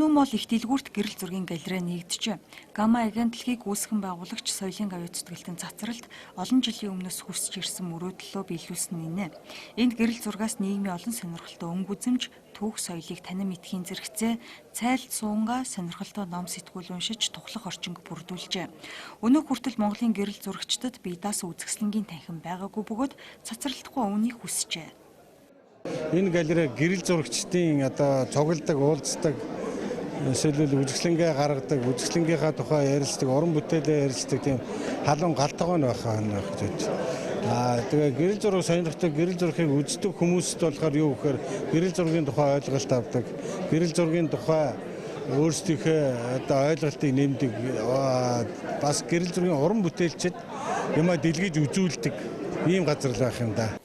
Үнэн бол их дэлгүүрт гэрэл зургийн галерей нэгджээ. Гама агентлагийг үүсгэн байгуулагч соёлын гавьяа зүтгэлтэн цацралт олон жилийн өмнөөс хүсэж ирсэн мөрөөдлөө биелүүлсэн нэ. Энд гэрэл зургаас нийгмийн олон сонирхолтой өнгө үзэмж, түүх соёлыг танин мэдхийн зэрэгцээ, цайлт суунгаа сонирхолтой ном сэтгүүл уншиж тухлах орчинг бүрдүүлжээ. Өнөө хүртэл Монголын гэрэл зурагчдад бие даасан үзэсгэлэнгийн танхим байгаагүй бөгөөд цацралтгүй өвнийг хүсжээ. Энэ галерей гэрэл зурагчдын цугладаг, уулздаг, эсвэл үзэсгэлэнгээ гаргадаг, үзэсгэлэнгийнхаа тухай ярилцдаг, уран бүтээлээ ярилцдаг тийм халуун галтгой байх гэж. Тэгээ гэрэл зураг сонирхдаг, гэрэл зургийг үздэг хүмүүст болохоор юу гэхээр гэрэл зургийн тухай ойлголт авдаг, гэрэл зургийн тухай өөрсдийнхөө ойлголтыг нэмдэг, бас гэрэл зургийн уран бүтээлчд юмаа дэлгэж үзүүлдэг ийм газар л байх юм да.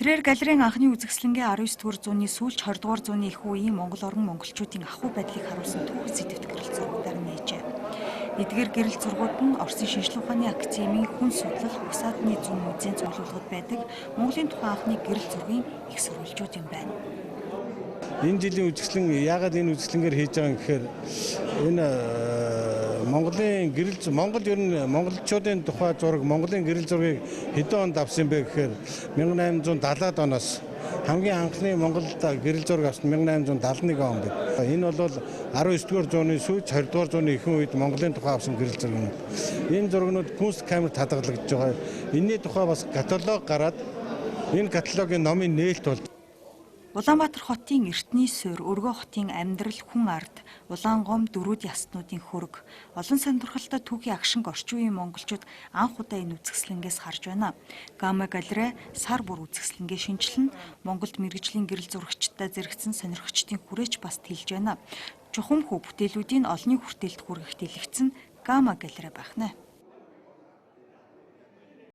Тэрээр галерейн анхны үзэсгэлэнгээ 19-р зууны сүүлч 20-р зууны их үеийн Монгол орон монголчуудын ахуй байдлыг харуулсан түүх сэдэвт гэрэл зургуудаар нээжээ. Эдгээр гэрэл зургууд нь Оросын шинжлэх ухааны академийн хүн судлал Угсаатны зүүн музейн цуглуулгад байдаг Монголын тухайн анхны гэрэл зургийн их сурвалжууд юм байна. Энэ жилийн үзэсгэлэн яагаад энэ үзэсгэлэнгээр хийж байгаа юм гэхээр энэ Монголын Монгол ер нь монголчуудын тухай зураг, Монголын гэрэл зургийг хэдэн онд авсан бэ гэхээр 1870-аад оноос хамгийн анхны Монголд гэрэл зураг авсан 1871 он байна. Энэ бол 19-р зууны сүүлч 20-р зууны ихэнх үед Монголын тухай авсан гэрэл зургууд. Энэ зургууд Kunstkammerт хадгалагдж байгаа. Энэний тухай бас каталог гараад энэ каталогийн номын нээлт болж Улаанбаатар хотын эртний суурь, Өргөө хотын амьдрал, хүн ард, Улаангом дөрвүүд ястнуудын хөрөг, олон сонирхолтой түүхийн агшинг орчин үеийн монголчууд анх удаа энэ үзэсгэлэнгээс харж байна. Гама галерей сар бүр үзэсгэлэнгээ шинжилнэ, Монголд мэргэжлийн гэрэл зурагчдад зэрэгцэн сонирхогчдын хүрээч бас тэлж байна. Чухамхүү бүтээлүүдийн олонний хүртээлд хүргэх дэлгэцэн Гама галерей байх нэ.